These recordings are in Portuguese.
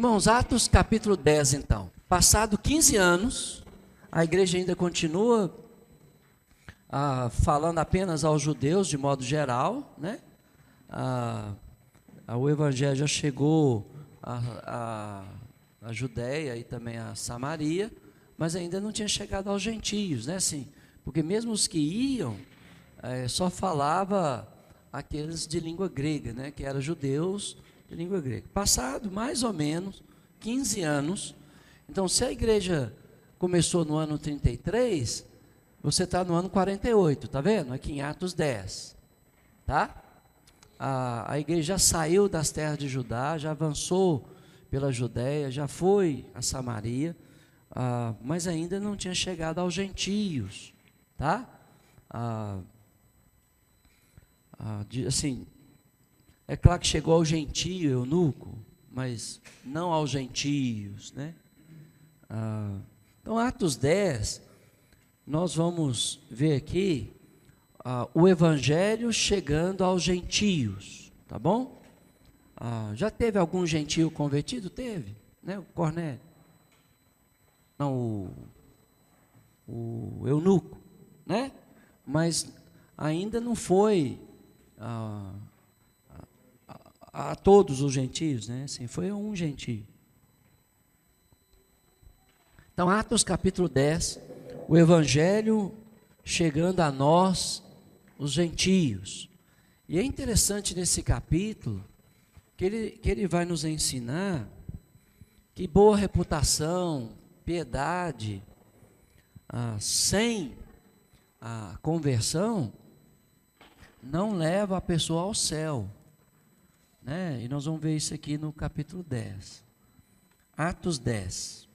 Irmãos, Atos capítulo 10 então. Passado 15 anos, a igreja ainda continua falando apenas aos judeus de modo geral, né? O evangelho já chegou à Judéia e também a Samaria, mas ainda não tinha chegado aos gentios, né? Assim, porque mesmo os que iam, só falava aqueles de língua grega, né? Que eram judeus de língua grega. Passado mais ou menos 15 anos, então se a igreja começou no ano 33, você está no ano 48, tá vendo? Aqui em Atos 10, tá? A igreja já saiu das terras de Judá, já avançou pela Judéia, já foi a Samaria, mas ainda não tinha chegado aos gentios, tá? Assim, é claro que chegou ao gentio, eunuco, mas não aos gentios, né? Então, Atos 10, nós vamos ver aqui o evangelho chegando aos gentios, tá bom? Já teve algum gentio convertido? Teve, né? O Cornélio. Não, o eunuco, né? Mas ainda não foi a todos os gentios, né? Assim, foi um gentio. Então, Atos capítulo 10, o evangelho chegando a nós, os gentios. E é interessante nesse capítulo que ele vai nos ensinar que boa reputação, piedade, sem a conversão, não leva a pessoa ao céu, né? E nós vamos ver isso aqui no capítulo 10. Atos 10.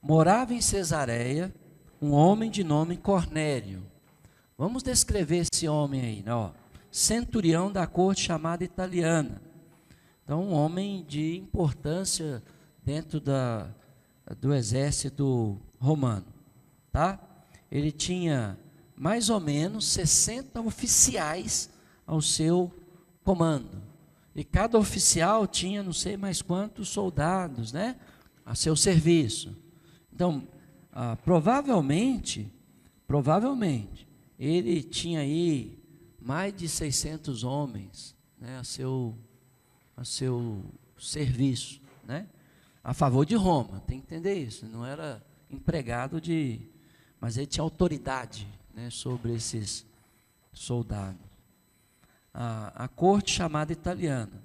Morava em Cesareia um homem de nome Cornélio. Vamos descrever esse homem aí, né? Ó, centurião da corte chamada italiana. Então, um homem de importância dentro do exército romano, tá? Ele tinha mais ou menos 60 oficiais ao seu comando. E cada oficial tinha não sei mais quantos soldados, né? A seu serviço. Então, provavelmente, ele tinha aí mais de 600 homens, né, a seu serviço, né, a favor de Roma. Tem que entender isso, não era empregado mas ele tinha autoridade, né, sobre esses soldados. A corte chamada italiana.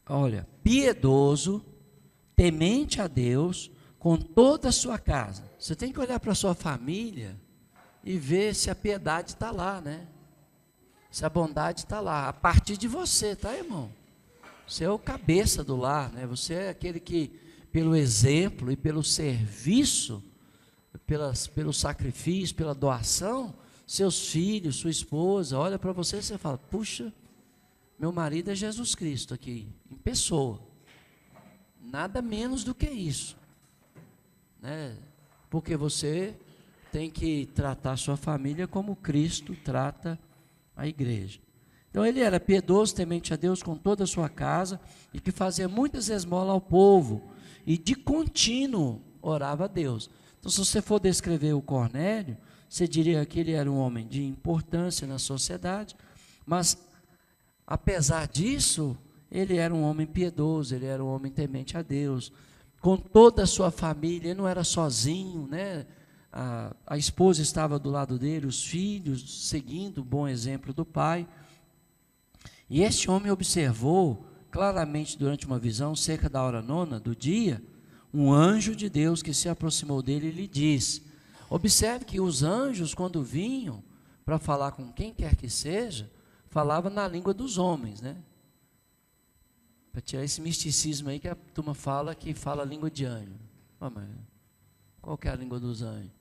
Olha, piedoso, temente a Deus, com toda a sua casa. Você tem que olhar para a sua família e ver se a piedade está lá, né? Se a bondade está lá, a partir de você, tá, irmão? Você é o cabeça do lar, né? Você é aquele que, pelo exemplo e pelo serviço, pelo sacrifício, pela doação, seus filhos, sua esposa, olha para você e você fala, puxa, meu marido é Jesus Cristo aqui, em pessoa. Nada menos do que isso, né? Porque você tem que tratar a sua família como Cristo trata a igreja. Então ele era piedoso, temente a Deus com toda a sua casa, e que fazia muitas esmolas ao povo, e de contínuo orava a Deus. Então, se você for descrever o Cornélio, você diria que ele era um homem de importância na sociedade, mas apesar disso, ele era um homem piedoso, ele era um homem temente a Deus, com toda a sua família. Ele não era sozinho, né? A esposa estava do lado dele, os filhos, seguindo o bom exemplo do pai. E este homem observou claramente durante uma visão, cerca da hora 9 do dia, um anjo de Deus que se aproximou dele e lhe disse. Observe que os anjos, quando vinham para falar com quem quer que seja, falavam na língua dos homens, né? Para tirar esse misticismo aí que a turma fala, que fala a língua de anjo. Mas qual que é a língua dos anjos?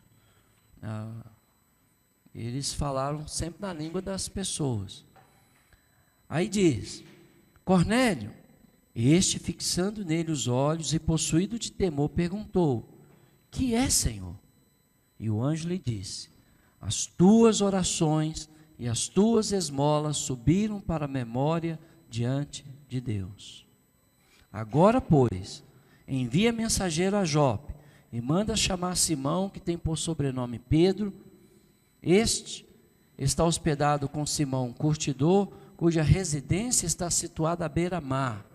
Eles falaram sempre na língua das pessoas. Aí diz, Cornélio, este fixando nele os olhos e possuído de temor perguntou, que é, Senhor? E o anjo lhe disse, as tuas orações e as tuas esmolas subiram para a memória diante de Deus. Agora, pois, envia mensageiro a Jope e manda chamar Simão, que tem por sobrenome Pedro. Este está hospedado com Simão, curtidor, cuja residência está situada à beira-mar.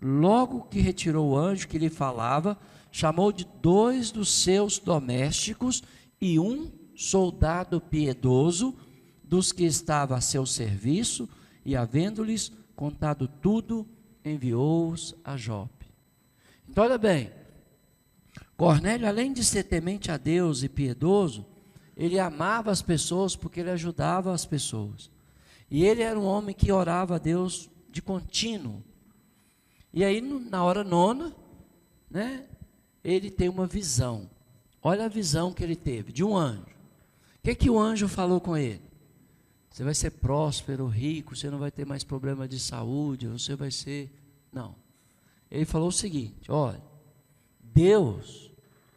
Logo que retirou o anjo que lhe falava, chamou de 2 dos seus domésticos e um soldado piedoso dos que estava a seu serviço, e havendo-lhes contado tudo, enviou-os a Jope. Então, olha bem, Cornélio, além de ser temente a Deus e piedoso, ele amava as pessoas porque ele ajudava as pessoas. E ele era um homem que orava a Deus de contínuo. E aí, na hora nona, né, ele tem uma visão. Olha a visão que ele teve, de um anjo. O que o anjo falou com ele? Você vai ser próspero, rico, você não vai ter mais problema de saúde, você vai ser... Não. Ele falou o seguinte, olha, Deus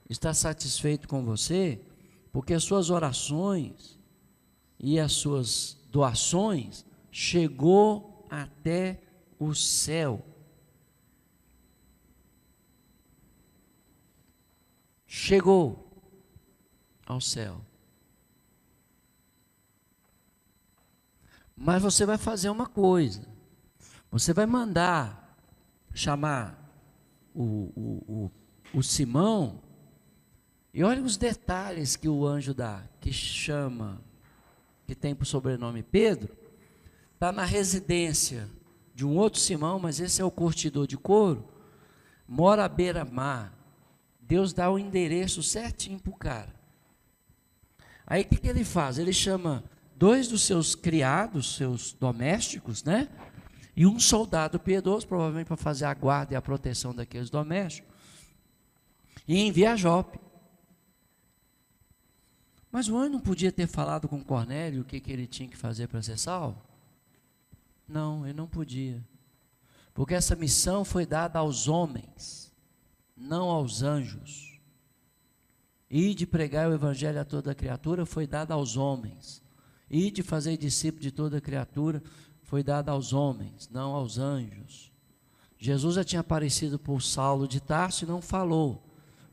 está satisfeito com você, porque as suas orações e as suas doações chegou até o céu. Chegou ao céu. Mas você vai fazer uma coisa. Você vai mandar chamar o Simão. E olha os detalhes que o anjo dá. Que chama, que tem por sobrenome Pedro. Está na residência de um outro Simão, mas esse é o curtidor de couro. Mora à beira-mar. Deus dá o endereço certinho para o cara. Aí o que ele faz? Ele chama 2 dos seus criados, seus domésticos, né? E um soldado piedoso, provavelmente para fazer a guarda e a proteção daqueles domésticos. E envia a Jope. Mas o anjo não podia ter falado com Cornélio o que ele tinha que fazer para ser salvo? Não, ele não podia. Porque essa missão foi dada aos homens, não aos anjos. E de pregar o evangelho a toda criatura foi dada aos homens. E de fazer discípulo de toda criatura foi dada aos homens, não aos anjos. Jesus já tinha aparecido por Saulo de Tarso e não falou.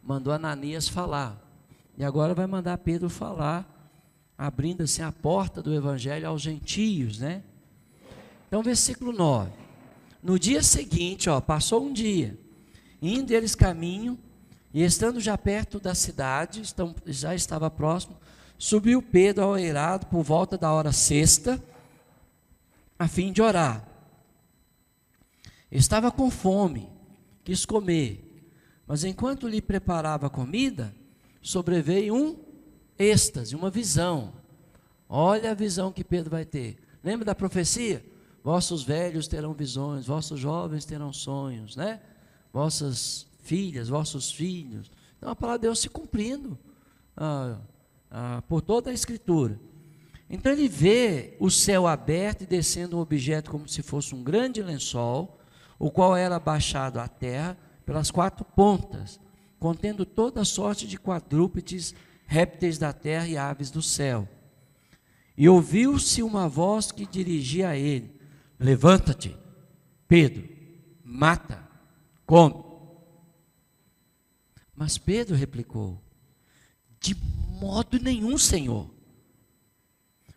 Mandou Ananias falar. E agora vai mandar Pedro falar, abrindo assim a porta do evangelho aos gentios, né? Então, versículo 9. No dia seguinte, passou um dia, indo eles caminho, e estando já perto da cidade, já estava próximo, subiu Pedro ao eirado por volta da hora sexta, a fim de orar. Estava com fome, quis comer, mas enquanto lhe preparava a comida, sobreveio um êxtase, uma visão. Olha a visão que Pedro vai ter. Lembra da profecia? Vossos velhos terão visões, vossos jovens terão sonhos, né? Vossas filhas, vossos filhos. Então a palavra de Deus se cumprindo por toda a Escritura. Então ele vê o céu aberto e descendo um objeto como se fosse um grande lençol, o qual era baixado à terra pelas 4 pontas, contendo toda sorte de quadrúpedes, répteis da terra e aves do céu. E ouviu-se uma voz que dirigia a ele: levanta-te, Pedro, mata, come. Mas Pedro replicou: de modo nenhum, Senhor,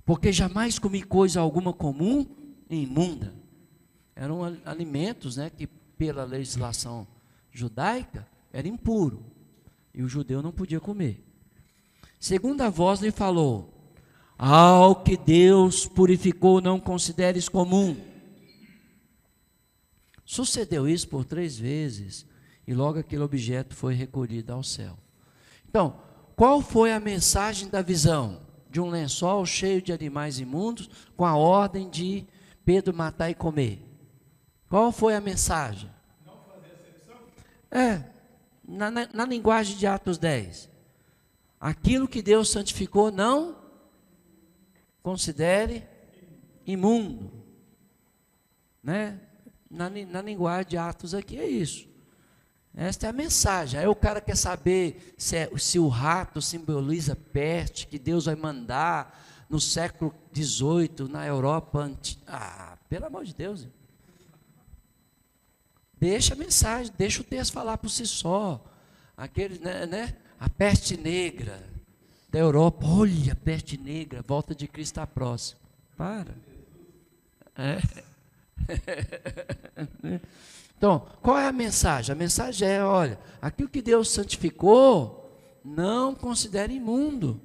porque jamais comi coisa alguma comum e imunda. Eram alimentos, né, que pela legislação judaica era impuro, e o judeu não podia comer. Segunda voz lhe falou: ao que Deus purificou, não consideres comum. Sucedeu isso por 3 vezes, e logo aquele objeto foi recolhido ao céu. Então, qual foi a mensagem da visão? De um lençol cheio de animais imundos, com a ordem de Pedro matar e comer. Qual foi a mensagem? Não fazer acepção? Na linguagem de Atos 10. Aquilo que Deus santificou, não considere imundo. Né? Na linguagem de Atos aqui é isso. Esta é a mensagem. Aí o cara quer saber se o rato simboliza peste, que Deus vai mandar no século XVIII, na Europa. Pelo amor de Deus. Deixa a mensagem, deixa o texto falar por si só. Aquele, né? A peste negra da Europa. Olha, a peste negra, volta de Cristo está próximo. Para. É. Então, qual é a mensagem? A mensagem é, olha, aquilo que Deus santificou, não considere imundo.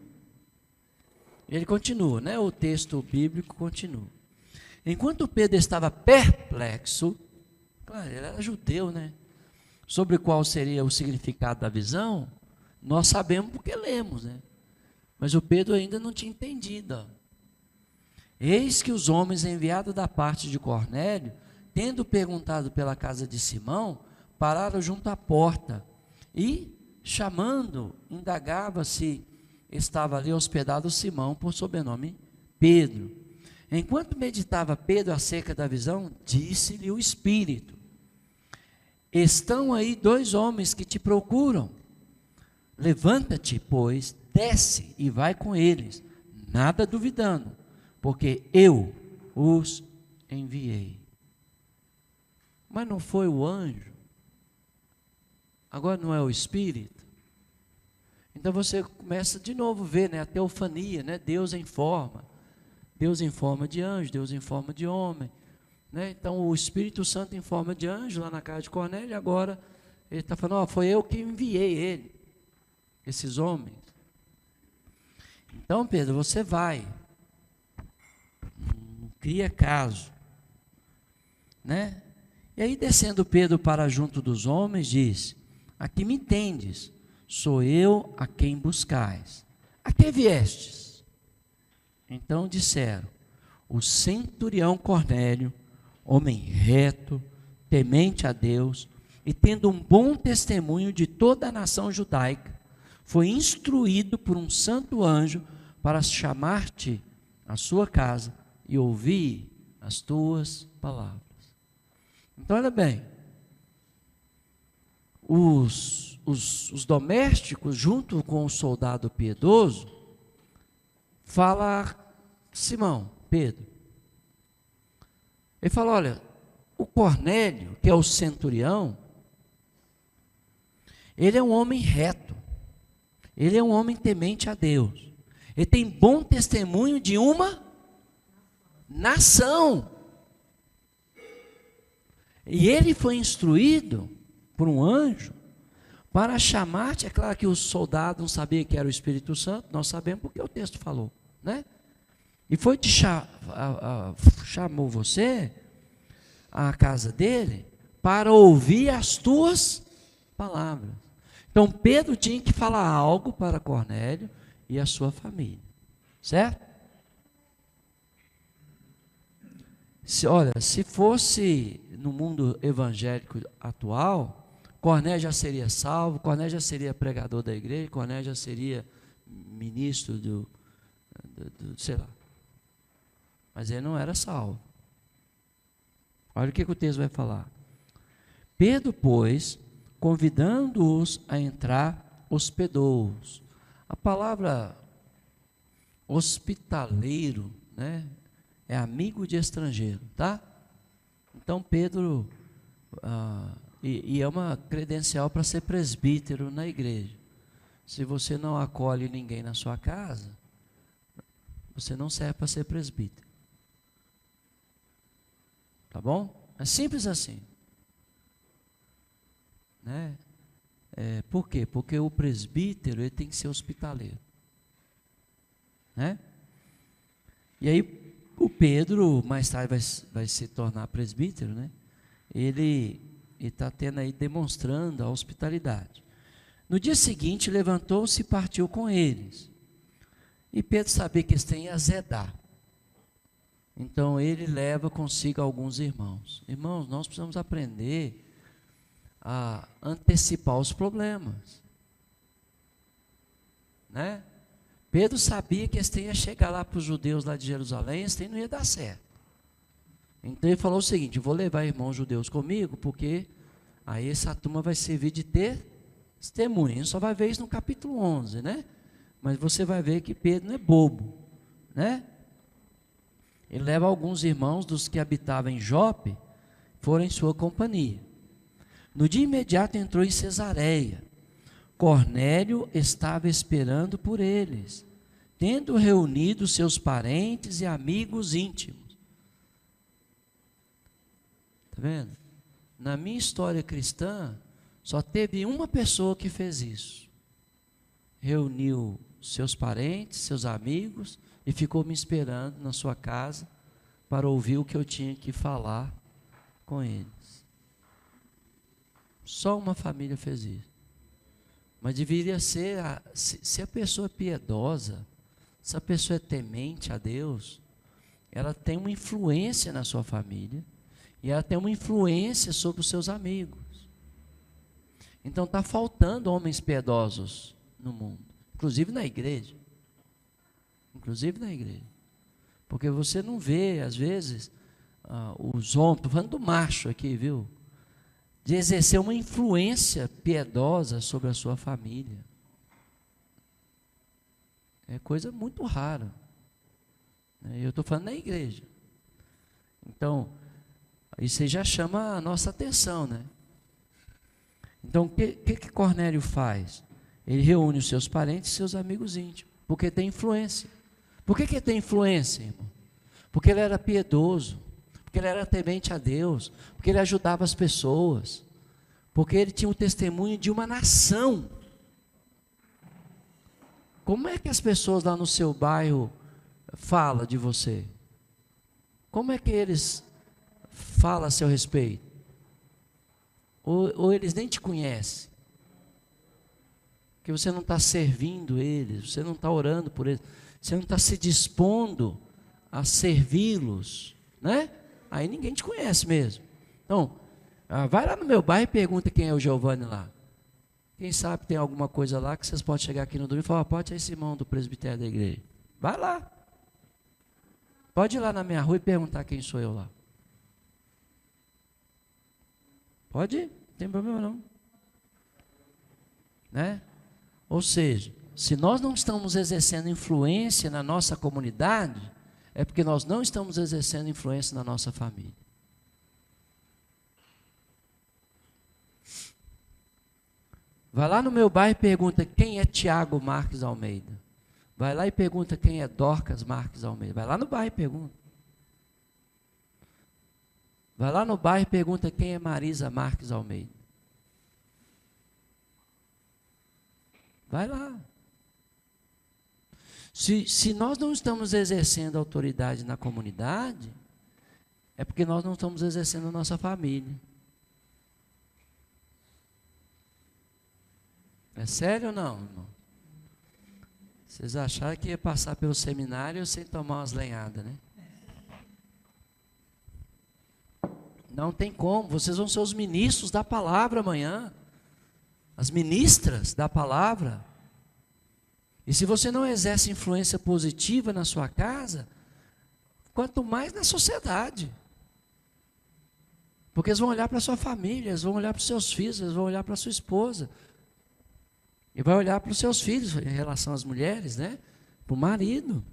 Ele continua, né? O texto bíblico continua. Enquanto Pedro estava perplexo, claro, ele era judeu, né? Sobre qual seria o significado da visão, nós sabemos porque lemos, né? Mas o Pedro ainda não tinha entendido. Ó. Eis que os homens enviados da parte de Cornélio, tendo perguntado pela casa de Simão, pararam junto à porta e, chamando, indagava se estava ali hospedado Simão, por sobrenome Pedro. Enquanto meditava Pedro acerca da visão, disse-lhe o Espírito: estão aí 2 homens que te procuram. Levanta-te, pois, desce e vai com eles, nada duvidando, porque eu os enviei. Mas não foi o anjo? Agora não é o Espírito? Então você começa de novo a ver, né, a teofania, né, Deus em forma de anjo, Deus em forma de homem, né? Então o Espírito Santo em forma de anjo lá na casa de Cornélio, agora ele está falando, foi eu que enviei esses homens. Então Pedro, você vai, não cria caso, né? E aí descendo Pedro para junto dos homens, diz: aqui me entendes, sou eu a quem buscais. A que viestes? Então disseram: o centurião Cornélio, homem reto, temente a Deus, e tendo um bom testemunho de toda a nação judaica, foi instruído por um santo anjo para chamar-te à sua casa e ouvir as tuas palavras. Então, olha bem, os domésticos, junto com o soldado piedoso, fala Simão, Pedro. Ele fala, olha, o Cornélio, que é o centurião, ele é um homem reto, ele é um homem temente a Deus, ele tem bom testemunho de uma nação. E ele foi instruído por um anjo para chamar-te. É claro que o soldado não sabia que era o Espírito Santo, nós sabemos porque o texto falou, né? E foi chamou você à casa dele para ouvir as tuas palavras. Então Pedro tinha que falar algo para Cornélio e a sua família, certo? Se fosse no mundo evangélico atual, Cornélio já seria salvo, Cornélio já seria pregador da igreja, Cornélio já seria ministro do sei lá. Mas ele não era salvo. Olha o que o texto vai falar. Pedro, pois, convidando-os a entrar, hospedou-os. A palavra hospitaleiro, né, é amigo de estrangeiro, tá? Então Pedro, e é uma credencial para ser presbítero na igreja. Se você não acolhe ninguém na sua casa, você não serve para ser presbítero. Tá bom? É simples assim. Né? Por quê? Porque o presbítero ele tem que ser hospitaleiro. Né? E aí o Pedro, mais tarde vai se tornar presbítero, né? Ele está tendo aí, demonstrando a hospitalidade. No dia seguinte, levantou-se e partiu com eles. E Pedro sabia que eles têm azedar. Então, ele leva consigo alguns irmãos. Irmãos, nós precisamos aprender a antecipar os problemas. Né? Pedro sabia que eles iam chegar lá para os judeus lá de Jerusalém, eles não ia dar certo. Então ele falou o seguinte: vou levar irmãos judeus comigo, porque aí essa turma vai servir de testemunha. A gente só vai ver isso no capítulo 11, né? Mas você vai ver que Pedro não é bobo, né? Ele leva alguns irmãos dos que habitavam em Jope, foram em sua companhia. No dia imediato entrou em Cesareia. Cornélio estava esperando por eles, tendo reunido seus parentes e amigos íntimos. Está vendo? Na minha história cristã, só teve uma pessoa que fez isso. Reuniu seus parentes, seus amigos e ficou me esperando na sua casa para ouvir o que eu tinha que falar com eles. Só uma família fez isso. Mas deveria ser, se a pessoa é piedosa, se a pessoa é temente a Deus, ela tem uma influência na sua família e ela tem uma influência sobre os seus amigos. Então está faltando homens piedosos no mundo, inclusive na igreja. Inclusive na igreja. Porque você não vê, às vezes, os homens, estou falando do macho aqui, viu? De exercer uma influência piedosa sobre a sua família. É coisa muito rara. Eu estou falando na igreja. Então, isso aí já chama a nossa atenção, né? Então, o que Cornélio faz? Ele reúne os seus parentes e seus amigos íntimos, porque tem influência. Por que tem influência, irmão? Porque ele era piedoso, porque ele era temente a Deus, porque ele ajudava as pessoas, porque ele tinha o testemunho de uma nação. Como é que as pessoas lá no seu bairro falam de você? Como é que eles falam a seu respeito? Ou eles nem te conhecem? Porque você não está servindo eles, você não está orando por eles, você não está se dispondo a servi-los, né? Aí ninguém te conhece mesmo. Então, vai lá no meu bairro e pergunta quem é o Giovanni lá. Quem sabe tem alguma coisa lá que vocês podem chegar aqui no domingo e falar, pode ser esse irmão do presbitério da igreja. Vai lá. Pode ir lá na minha rua e perguntar quem sou eu lá. Pode ir, não tem problema não. Né? Ou seja, se nós não estamos exercendo influência na nossa comunidade, é porque nós não estamos exercendo influência na nossa família. Vai lá no meu bairro e pergunta quem é Tiago Marques Almeida. Vai lá e pergunta quem é Dorcas Marques Almeida. Vai lá no bairro e pergunta. Vai lá no bairro e pergunta quem é Marisa Marques Almeida. Vai lá. Se nós não estamos exercendo autoridade na comunidade, é porque nós não estamos exercendo a nossa família. É sério ou não, irmão? Vocês acharam que ia passar pelo seminário sem tomar umas lenhadas, né? Não tem como, vocês vão ser os ministros da palavra amanhã. As ministras da palavra. E se você não exerce influência positiva na sua casa, quanto mais na sociedade. Porque eles vão olhar para a sua família, eles vão olhar para os seus filhos, eles vão olhar para a sua esposa. E vai olhar para os seus filhos em relação às mulheres, né? Para o marido.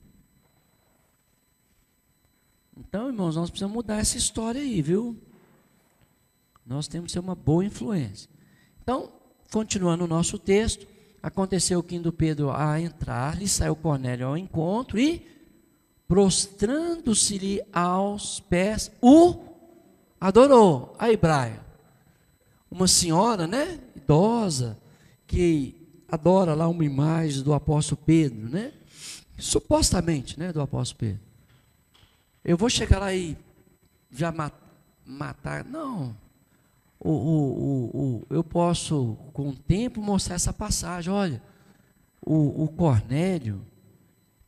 Então, irmãos, nós precisamos mudar essa história aí, viu? Nós temos que ser uma boa influência. Então, continuando o nosso texto, aconteceu que indo Pedro a entrar, lhe saiu Cornélio ao encontro e, prostrando-se-lhe aos pés, o adorou. A hebraia, uma senhora, né, idosa, que adora lá uma imagem do apóstolo Pedro, né, supostamente, né, do apóstolo Pedro. Eu vou chegar lá e já matar, não. Eu posso, com o tempo, mostrar essa passagem. Olha, o Cornélio,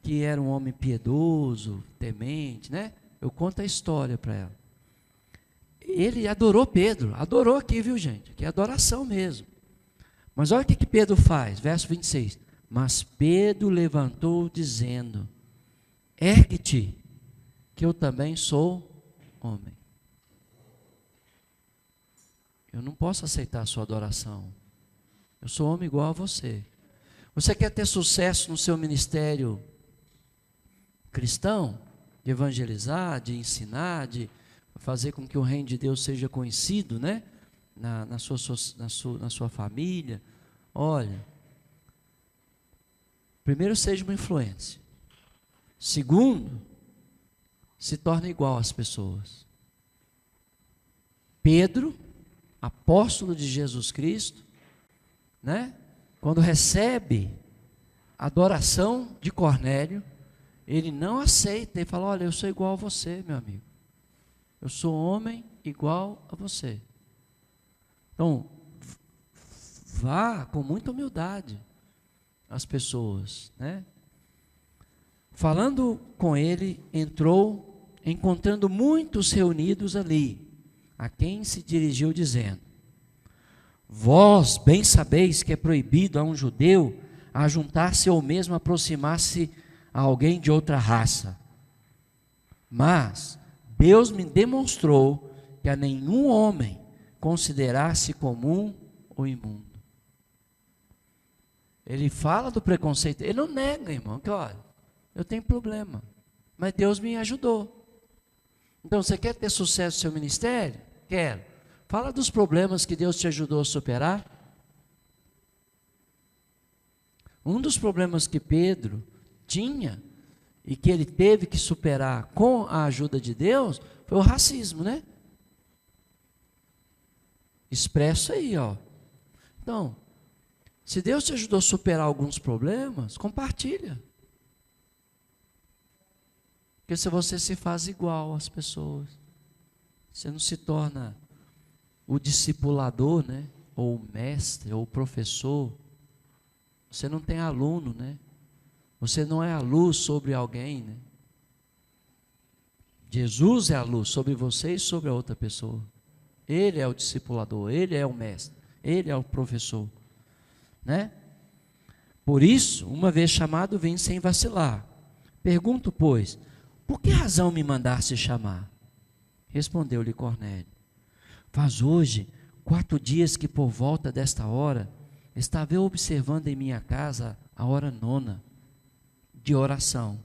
que era um homem piedoso, temente, né? Eu conto a história para ela. Ele adorou Pedro, adorou aqui, viu, gente? Que é adoração mesmo. Mas olha o que Pedro faz, verso 26. Mas Pedro levantou dizendo, ergue-te, que eu também sou homem. Eu não posso aceitar a sua adoração. Eu sou homem igual a você. Você quer ter sucesso no seu ministério cristão? De evangelizar, de ensinar, de fazer com que o reino de Deus seja conhecido, né? na sua família. Olha, primeiro, seja uma influência. Segundo, se torne igual às pessoas. Pedro, apóstolo de Jesus Cristo, né? Quando recebe a adoração de Cornélio, ele não aceita, ele fala: olha, eu sou igual a você, meu amigo. Eu sou homem igual a você. Então, vá com muita humildade às pessoas, né? Falando com ele, entrou, encontrando muitos reunidos ali, a quem se dirigiu dizendo: vós bem sabeis que é proibido a um judeu ajuntar-se ou mesmo aproximar-se a alguém de outra raça. Mas Deus me demonstrou que a nenhum homem considerar-se comum ou imundo. Ele fala do preconceito, ele não nega, irmão, que olha, eu tenho problema, mas Deus me ajudou. Então, você quer ter sucesso no seu ministério? Quero. Fala dos problemas que Deus te ajudou a superar. Um dos problemas que Pedro tinha e que ele teve que superar com a ajuda de Deus foi o racismo, né? Expresso aí, ó. Então, se Deus te ajudou a superar alguns problemas, compartilha. Porque se você se faz igual às pessoas, você não se torna o discipulador, né? Ou o mestre, ou o professor. Você não tem aluno, né? Você não é a luz sobre alguém, né? Jesus é a luz sobre você e sobre a outra pessoa. Ele é o discipulador, ele é o mestre, ele é o professor, né? Por isso, uma vez chamado, vim sem vacilar. Pergunto, pois, por que razão me mandaste chamar? Respondeu-lhe Cornélio: faz hoje 4 dias que por volta desta hora estava eu observando em minha casa a hora 9 de oração.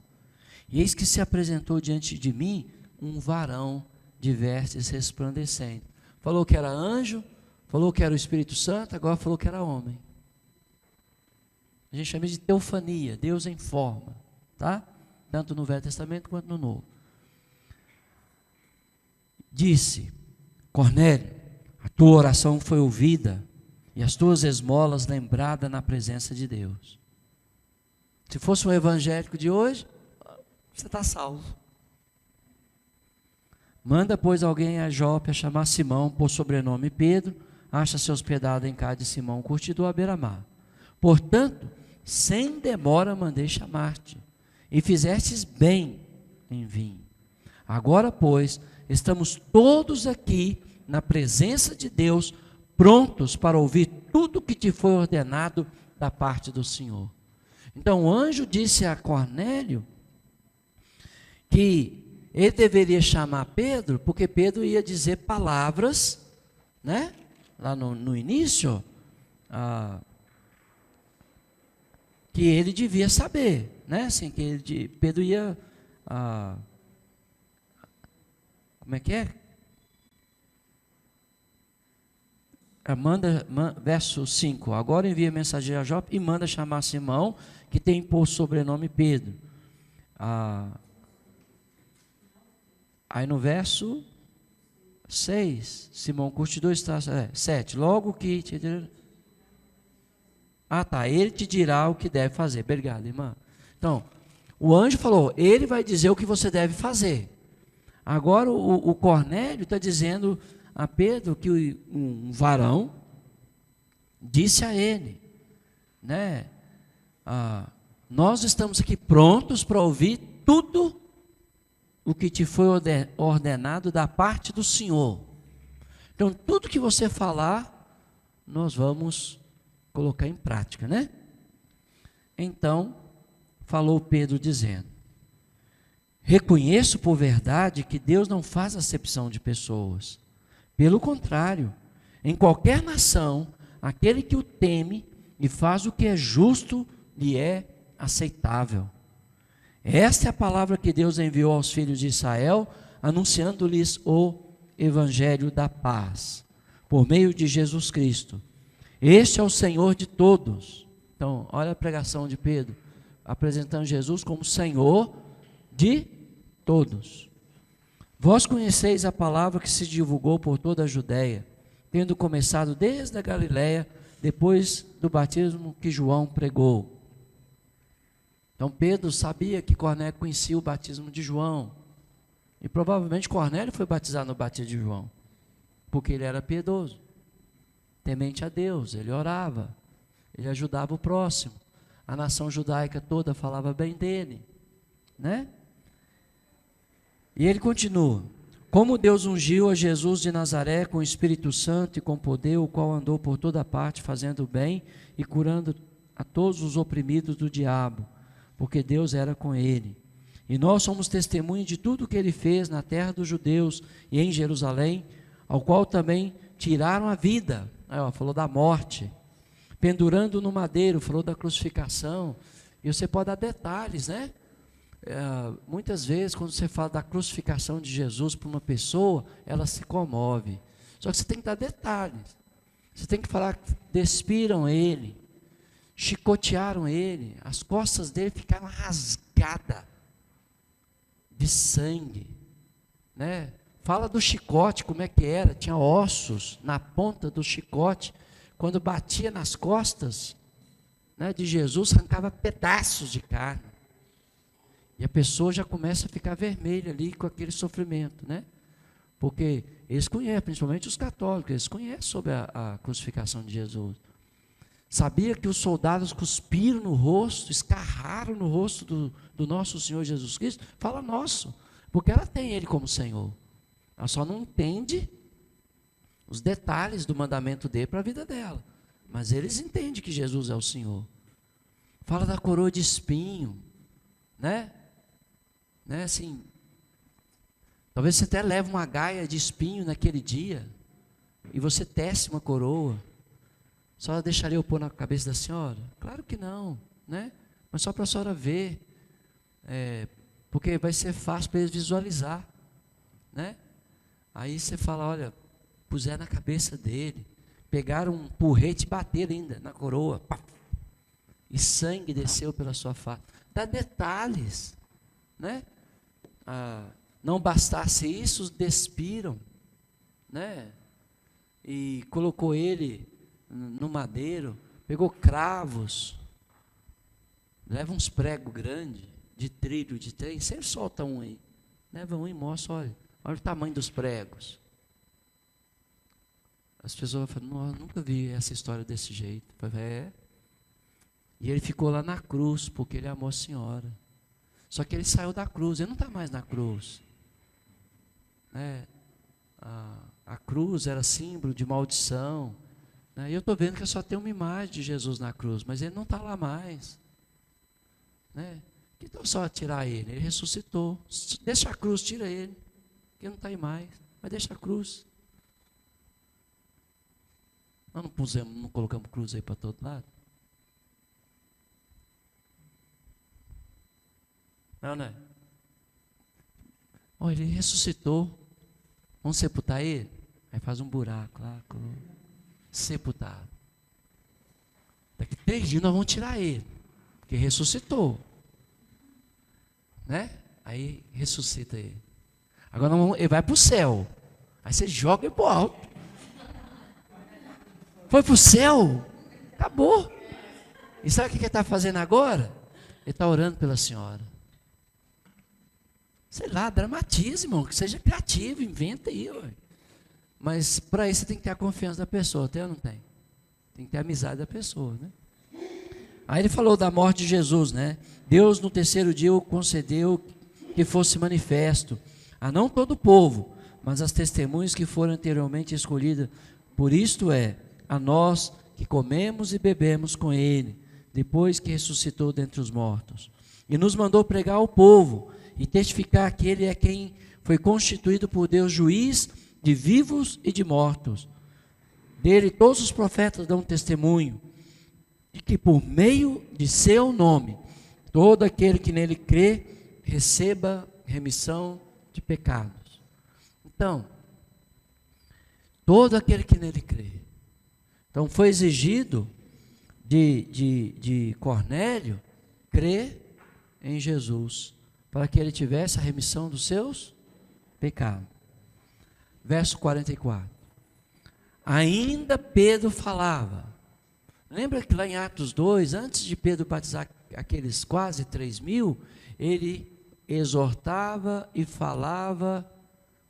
E eis que se apresentou diante de mim um varão de vestes resplandecentes. Falou que era anjo, falou que era o Espírito Santo, agora falou que era homem. A gente chama de teofania, Deus em forma, tá? Tanto no Velho Testamento quanto no Novo. Disse: Cornélio, a tua oração foi ouvida e as tuas esmolas lembradas na presença de Deus. Se fosse um evangélico de hoje, você está salvo. Manda, pois, alguém a Jope a chamar Simão, por sobrenome Pedro, acha-se hospedado em casa de Simão, curtidor à beira-mar. Portanto, sem demora mandei chamar-te, e fizestes bem em vir. Agora, pois, estamos todos aqui na presença de Deus, prontos para ouvir tudo o que te foi ordenado da parte do Senhor. Então o anjo disse a Cornélio que ele deveria chamar Pedro, porque Pedro ia dizer palavras, né? Lá no início, que ele devia saber, né? Assim, que Pedro ia, como é que é? Verso 5, agora envia mensageiro a Jope e manda chamar Simão, que tem por sobrenome Pedro. Aí no verso 6, Simão curtidor está, 7, logo que te dirá, ele te dirá o que deve fazer. Obrigado, irmã. Então, o anjo falou, ele vai dizer o que você deve fazer. Agora o Cornélio está dizendo a Pedro que um varão disse a ele, né? Nós estamos aqui prontos para ouvir tudo o que te foi ordenado da parte do Senhor. Então, tudo que você falar, nós vamos colocar em prática, né? Então, falou Pedro dizendo: reconheço por verdade que Deus não faz acepção de pessoas. Pelo contrário, em qualquer nação, aquele que o teme e faz o que é justo lhe é aceitável. Esta é a palavra que Deus enviou aos filhos de Israel, anunciando-lhes o evangelho da paz. por meio de Jesus Cristo. Este é o Senhor de todos. Então, olha a pregação de Pedro, apresentando Jesus como Senhor de todos. Vós conheceis a palavra que se divulgou por toda a Judéia, tendo começado desde a Galiléia, depois do batismo que João pregou. Então Pedro sabia que Cornélio conhecia o batismo de João, e provavelmente Cornélio foi batizado no batismo de João, porque ele era piedoso, temente a Deus, ele orava, ele ajudava o próximo, a nação judaica toda falava bem dele, né? E ele continua: como Deus ungiu a Jesus de Nazaré com o Espírito Santo e com poder, o qual andou por toda parte fazendo o bem e curando a todos os oprimidos do diabo, porque Deus era com ele. E nós somos testemunhas de tudo o que ele fez na terra dos judeus e em Jerusalém, ao qual também tiraram a vida. Aí, falou da morte, pendurando no madeiro, falou da crucificação. E você pode dar detalhes, né? Muitas vezes, quando você fala da crucificação de Jesus para uma pessoa, ela se comove. Só que você tem que dar detalhes. Você tem que falar que despiram ele, chicotearam ele, as costas dele ficaram rasgadas de sangue, né? Fala do chicote, como é que era, tinha ossos na ponta do chicote, quando batia nas costas, né, de Jesus, arrancava pedaços de carne, e a pessoa já começa a ficar vermelha ali com aquele sofrimento, né? Porque eles conhecem, principalmente os católicos, eles conhecem sobre a crucificação de Jesus. Sabia que os soldados cuspiram no rosto, escarraram no rosto do nosso Senhor Jesus Cristo? Fala nosso, porque ela tem Ele como Senhor. Ela só não entende os detalhes do mandamento dele para a vida dela. Mas eles entendem que Jesus é o Senhor. Fala da coroa de espinho, né? Assim, talvez você até leve uma gaia de espinho naquele dia, e você tece uma coroa. Só deixaria eu pôr na cabeça da senhora? Claro que não, né? Mas só para a senhora ver, porque vai ser fácil para eles visualizar, né? Aí você fala, olha, puseram na cabeça dele, pegaram um porrete e bateram ainda na coroa, pá, e sangue desceu pela sua face. Dá detalhes, né? Não bastasse isso, os despiram, né? E colocou ele no madeiro, pegou cravos, leva uns pregos grandes, de trilho, de trem, sempre solta um aí, leva um e mostra, olha o tamanho dos pregos. As pessoas falam, não, eu nunca vi essa história desse jeito. Eu falei, E ele ficou lá na cruz, porque ele amou a senhora. Só que ele saiu da cruz, ele não está mais na cruz. A cruz era símbolo de maldição. E eu estou vendo que só tem uma imagem de Jesus na cruz, mas ele não está lá mais. Então só tirar ele, ele ressuscitou. Deixa a cruz, tira ele, que não está aí mais, mas deixa a cruz. Nós não colocamos cruz aí para todo lado? Não, né? Ele ressuscitou. Vamos sepultar ele? Aí faz um buraco lá, sepultado. Daqui 3 dias nós vamos tirar ele, porque ressuscitou. Aí ressuscita ele. Agora ele vai para o céu. Aí você joga ele para o alto. Foi para o céu. Acabou. E sabe o que ele está fazendo agora? Ele está orando pela senhora. Sei lá, dramatize, irmão, que seja criativo, inventa aí. Mas para isso você tem que ter a confiança da pessoa, tem ou não tem? Tem que ter a amizade da pessoa, né? Aí ele falou da morte de Jesus, né? Deus no 3º dia o concedeu que fosse manifesto a não todo o povo, mas as testemunhas que foram anteriormente escolhidas, por isto a nós que comemos e bebemos com ele, depois que ressuscitou dentre os mortos. E nos mandou pregar ao povo e testificar que ele é quem foi constituído por Deus juiz de vivos e de mortos. Dele todos os profetas dão testemunho de que por meio de seu nome, todo aquele que nele crê, receba remissão de pecados. Então, Todo aquele que nele crê. Então foi exigido de Cornélio crer em Jesus, para que ele tivesse a remissão dos seus pecados. Verso 44. Ainda Pedro falava. Lembra que lá em Atos 2, antes de Pedro batizar aqueles quase 3.000, ele exortava e falava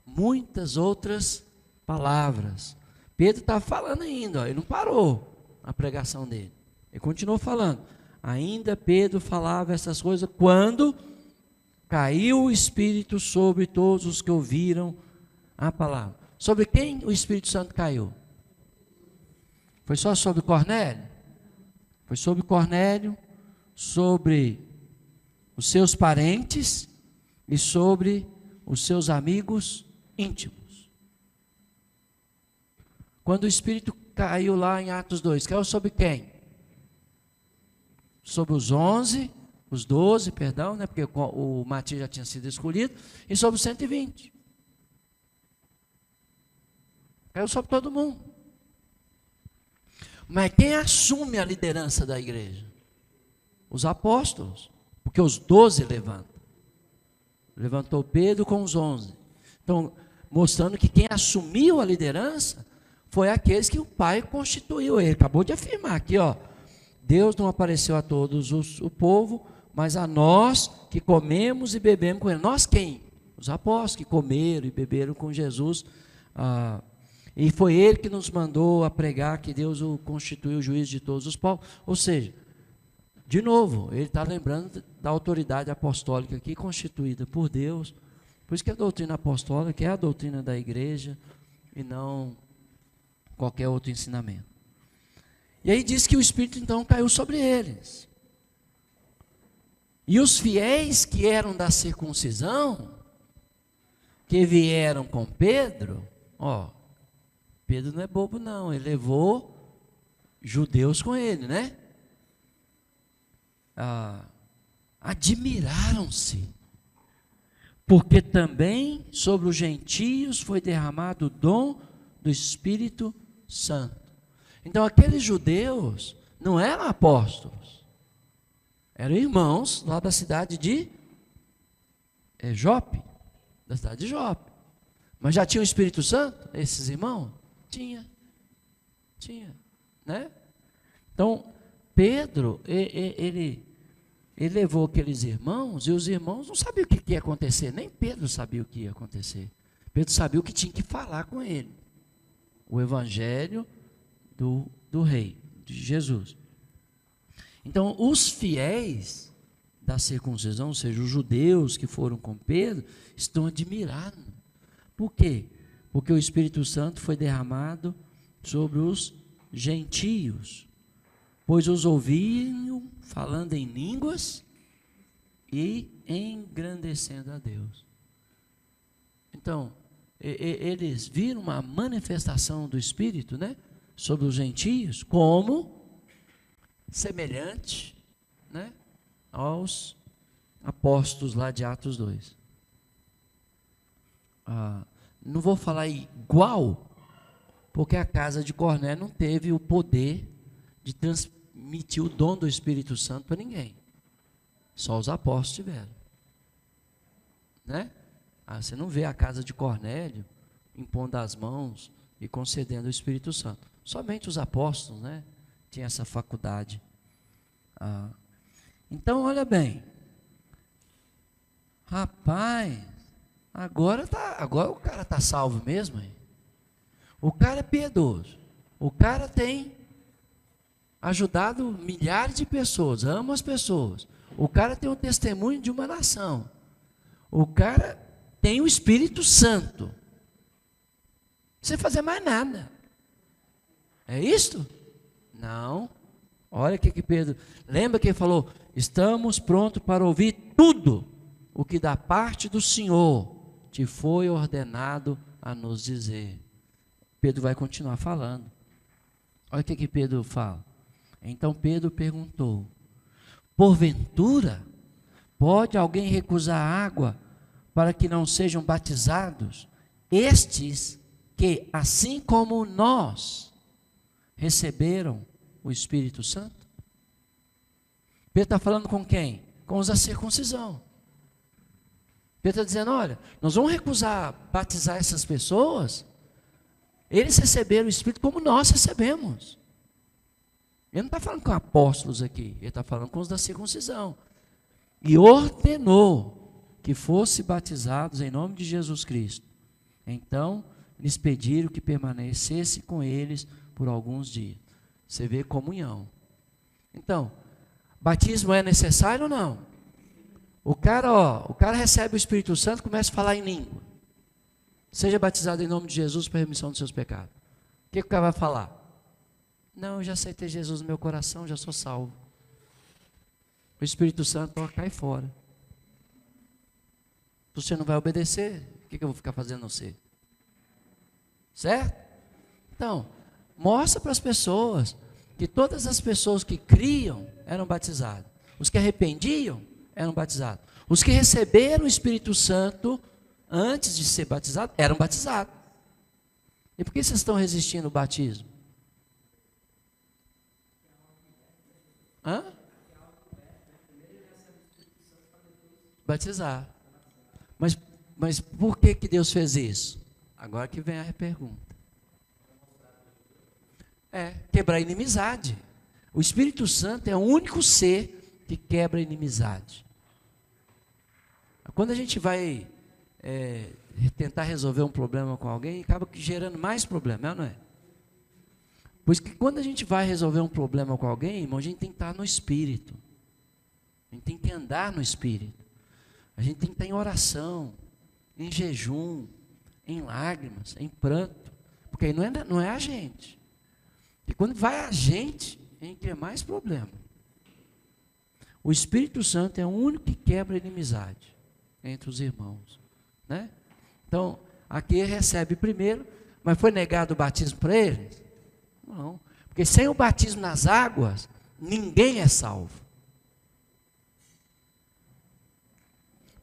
muitas outras palavras. Pedro estava falando ainda, ele não parou a pregação dele. Ele continuou falando. Ainda Pedro falava essas coisas quando caiu o Espírito sobre todos os que ouviram a palavra. Sobre quem o Espírito Santo caiu? Foi só sobre Cornélio? Foi sobre Cornélio, sobre os seus parentes e sobre os seus amigos íntimos. Quando o Espírito caiu lá em Atos 2, caiu sobre quem? Sobre os 12, perdão, né, porque o Matias já tinha sido escolhido, e sobre os 120. Caiu sobre todo mundo. Mas quem assume a liderança da igreja? Os apóstolos, porque os 12 levantam. Levantou Pedro com os 11. Então, mostrando que quem assumiu a liderança foi aqueles que o Pai constituiu. Ele acabou de afirmar aqui, ó. Deus não apareceu a todos o povo, mas a nós que comemos e bebemos com ele. Nós quem? Os apóstolos que comeram e beberam com Jesus. E foi ele que nos mandou a pregar que Deus o constituiu o juiz de todos os povos. Ou seja, de novo, ele está lembrando da autoridade apostólica aqui, constituída por Deus. Por isso que a doutrina apostólica é a doutrina da igreja e não qualquer outro ensinamento. E aí diz que o Espírito então caiu sobre eles. E os fiéis que eram da circuncisão, que vieram com Pedro, Pedro não é bobo não, ele levou judeus com ele, né? Admiraram-se, porque também sobre os gentios foi derramado o dom do Espírito Santo. Então aqueles judeus não eram apóstolos, eram irmãos lá da cidade de Jope, da cidade de Jope. Mas já tinha o Espírito Santo, esses irmãos? Tinha, né? Então, Pedro, ele levou aqueles irmãos, e os irmãos não sabiam o que ia acontecer, nem Pedro sabia o que ia acontecer. Pedro sabia o que tinha que falar com ele, o evangelho do rei, de Jesus. Então, os fiéis da circuncisão, ou seja, os judeus que foram com Pedro, estão admirados. Por quê? Porque o Espírito Santo foi derramado sobre os gentios, pois os ouviam falando em línguas e engrandecendo a Deus. Então, eles viram uma manifestação do Espírito, né, sobre os gentios, como semelhante, né, aos apóstolos lá de Atos 2. Não vou falar igual, porque a casa de Cornélio não teve o poder de transmitir o dom do Espírito Santo para ninguém. Só os apóstolos tiveram, né? Você não vê a casa de Cornélio impondo as mãos e concedendo o Espírito Santo. Somente os apóstolos, né, tinham essa faculdade. Então, olha bem. Rapaz, agora o cara está salvo mesmo, hein? O cara é piedoso. O cara tem ajudado milhares de pessoas, ama as pessoas. O cara tem um testemunho de uma nação. O cara tem o Espírito Santo. Sem fazer mais nada. É isto? Não. Olha o que Pedro... Lembra que ele falou? Estamos prontos para ouvir tudo o que da parte do Senhor te foi ordenado a nos dizer. Pedro vai continuar falando. Olha o que Pedro fala. Então Pedro perguntou: porventura, pode alguém recusar água para que não sejam batizados estes que, assim como nós, receberam o Espírito Santo? Pedro está falando com quem? Com os da circuncisão. Pedro está dizendo, olha, nós vamos recusar batizar essas pessoas, eles receberam o Espírito como nós recebemos. Ele não está falando com apóstolos aqui, ele está falando com os da circuncisão. E ordenou que fossem batizados em nome de Jesus Cristo. Então, lhes pediram que permanecesse com eles por alguns dias. Você vê comunhão. Então, batismo é necessário ou não? O cara recebe o Espírito Santo e começa a falar em língua. Seja batizado em nome de Jesus para a remissão dos seus pecados. O que o cara vai falar? Não, eu já aceitei Jesus no meu coração, já sou salvo. O Espírito Santo cai fora. Você não vai obedecer, o que eu vou ficar fazendo você? Certo? Então, mostra para as pessoas que todas as pessoas que criam eram batizadas. Os que arrependiam eram batizados. Os que receberam o Espírito Santo antes de ser batizados eram batizados. E por que vocês estão resistindo ao batismo? Hã? Batizar. Mas por que Deus fez isso? Agora que vem a pergunta. Quebrar a inimizade. O Espírito Santo é o único ser que quebra a inimizade. Quando a gente vai tentar resolver um problema com alguém, acaba gerando mais problema, não é? Pois que quando a gente vai resolver um problema com alguém, irmão, a gente tem que estar no Espírito. A gente tem que andar no Espírito. A gente tem que estar em oração, em jejum, em lágrimas, em pranto. Porque aí não é a gente. E quando vai a gente cria mais problema. O Espírito Santo é o único que quebra a inimizade entre os irmãos, né? Então, aqui recebe primeiro, mas foi negado o batismo para eles? Não, porque sem o batismo nas águas, ninguém é salvo.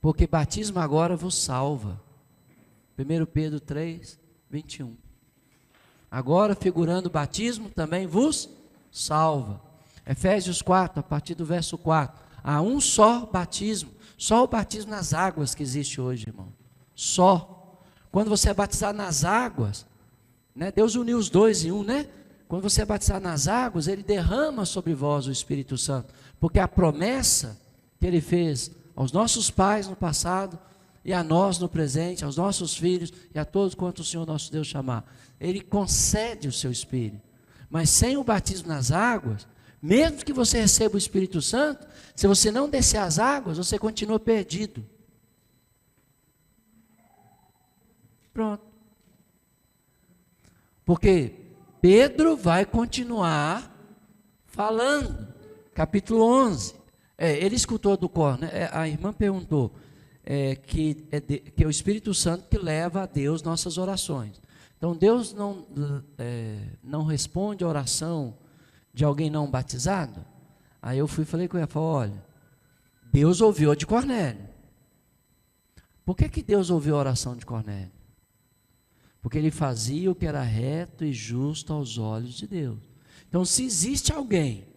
Porque batismo agora vos salva. 1 Pedro 3, 21. Agora, figurando o batismo, também vos salva. Efésios 4, a partir do verso 4. Há um só batismo. Só o batismo nas águas que existe hoje, irmão. Só. Quando você é batizado nas águas, né, Deus uniu os dois em um, né? Quando você é batizado nas águas, Ele derrama sobre vós o Espírito Santo. Porque a promessa que Ele fez aos nossos pais no passado, e a nós no presente, aos nossos filhos, e a todos quanto o Senhor nosso Deus chamar, Ele concede o seu Espírito. Mas sem o batismo nas águas, mesmo que você receba o Espírito Santo, se você não descer as águas, você continua perdido. Pronto. Porque Pedro vai continuar falando. Capítulo 11. Ele escutou do cor, né? A irmã perguntou que é o Espírito Santo que leva a Deus nossas orações. Então Deus não responde a oração de alguém não batizado? Aí eu falei com ela, olha, Deus ouviu a de Cornélio. Por que Deus ouviu a oração de Cornélio? Porque ele fazia o que era reto e justo aos olhos de Deus. Então, se existe alguém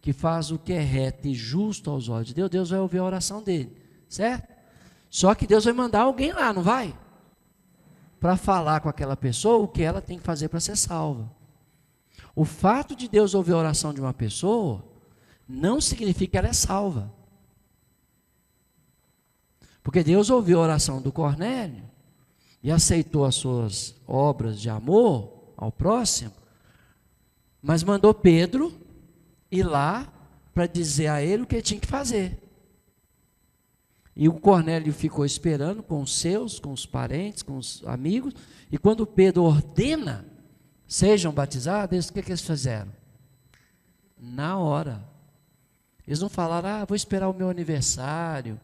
que faz o que é reto e justo aos olhos de Deus, Deus vai ouvir a oração dele, certo? Só que Deus vai mandar alguém lá, não vai? Para falar com aquela pessoa o que ela tem que fazer para ser salva. O fato de Deus ouvir a oração de uma pessoa não significa que ela é salva. Porque Deus ouviu a oração do Cornélio e aceitou as suas obras de amor ao próximo, mas mandou Pedro ir lá para dizer a ele o que ele tinha que fazer. E o Cornélio ficou esperando com os seus, com os parentes, com os amigos, e quando Pedro ordena, sejam batizados, o que eles fizeram? Na hora. Eles não falaram, vou esperar o meu aniversário,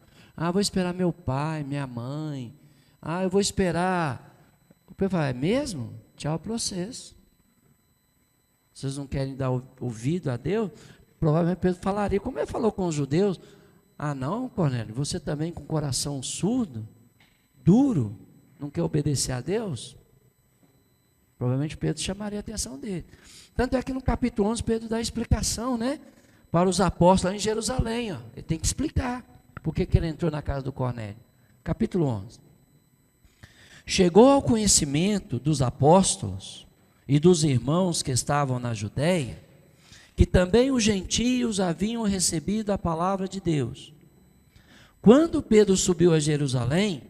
vou esperar meu pai, minha mãe, eu vou esperar. O Pedro fala, é mesmo? Tchau para vocês. Vocês não querem dar ouvido a Deus? Provavelmente Pedro falaria, como ele falou com os judeus, não, Cornélio, você também com o coração surdo, duro, não quer obedecer a Deus? Provavelmente Pedro chamaria a atenção dele. Tanto é que no capítulo 11 Pedro dá a explicação, né? Para os apóstolos lá em Jerusalém, ó. Ele tem que explicar por que ele entrou na casa do Cornélio. Capítulo 11. Chegou ao conhecimento dos apóstolos e dos irmãos que estavam na Judéia, que também os gentios haviam recebido a palavra de Deus. Quando Pedro subiu a Jerusalém,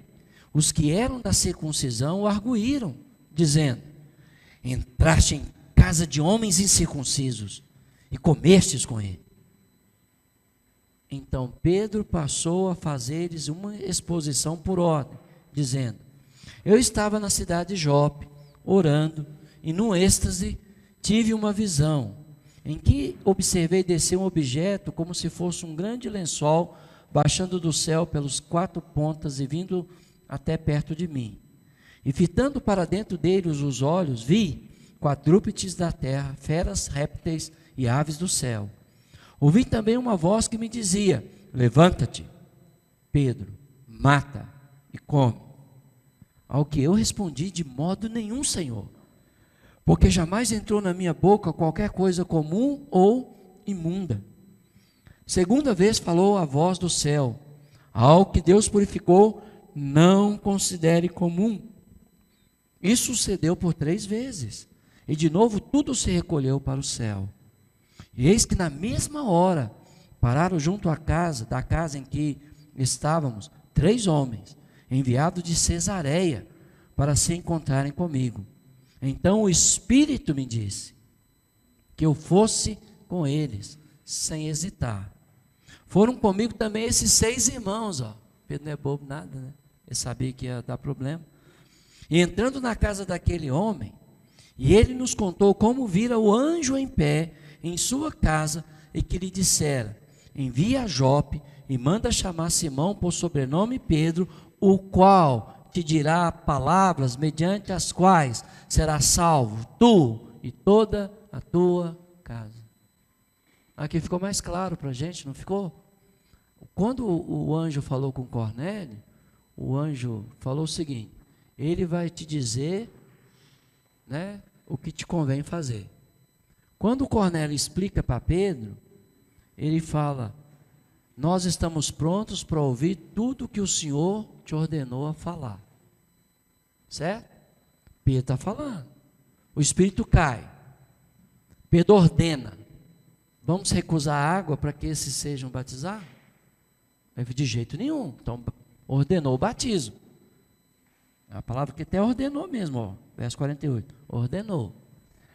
os que eram da circuncisão o arguíram, dizendo: entraste em casa de homens incircuncisos e comestes com ele. Então Pedro passou a fazer-lhes uma exposição por ordem, dizendo: eu estava na cidade de Jope, orando, e num êxtase tive uma visão, em que observei descer um objeto como se fosse um grande lençol, baixando do céu pelos 4 pontas e vindo até perto de mim. E fitando para dentro dele os olhos, vi quadrúpedes da terra, feras, répteis e aves do céu. Ouvi também uma voz que me dizia: levanta-te, Pedro, mata e come. Ao que eu respondi: de modo nenhum, Senhor, porque jamais entrou na minha boca qualquer coisa comum ou imunda. Segunda vez falou a voz do céu: ao que Deus purificou, não considere comum. Isso sucedeu por 3 vezes, e de novo tudo se recolheu para o céu. E eis que na mesma hora pararam junto da casa em que estávamos, 3 homens, enviados de Cesareia, para se encontrarem comigo. Então o Espírito me disse que eu fosse com eles, sem hesitar. Foram comigo também esses 6 irmãos, ó. Pedro não é bobo nada, né? Ele sabia que ia dar problema. E entrando na casa daquele homem, e ele nos contou como vira o anjo em pé em sua casa, e que lhe dissera: envia a Jope e manda chamar Simão por sobrenome Pedro, o qual te dirá palavras mediante as quais serás salvo, tu e toda a tua casa. Aqui ficou mais claro para a gente, não ficou? Quando o anjo falou com Cornélio, o anjo falou o seguinte: ele vai te dizer, né, o que te convém fazer. Quando o Cornélio explica para Pedro, ele fala: nós estamos prontos para ouvir tudo que o Senhor te ordenou a falar. Certo? Pedro está falando. O Espírito cai. Pedro ordena: vamos recusar a água para que esses sejam batizados? De jeito nenhum. Então, ordenou o batismo. A palavra que até ordenou mesmo, ó, verso 48. Ordenou.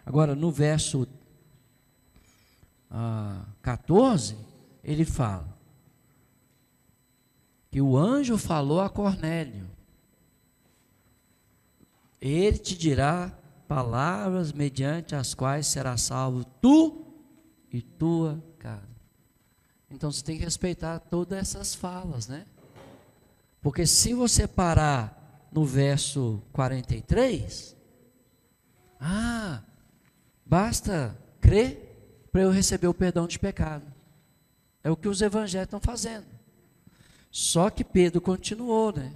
Agora, no verso 14, ele fala que o anjo falou a Cornélio: ele te dirá palavras mediante as quais será salvo tu e tua casa. Então você tem que respeitar todas essas falas, né? Porque se você parar no verso 43, basta crer para eu receber o perdão de pecado. É o que os evangelhos estão fazendo. Só que Pedro continuou, né?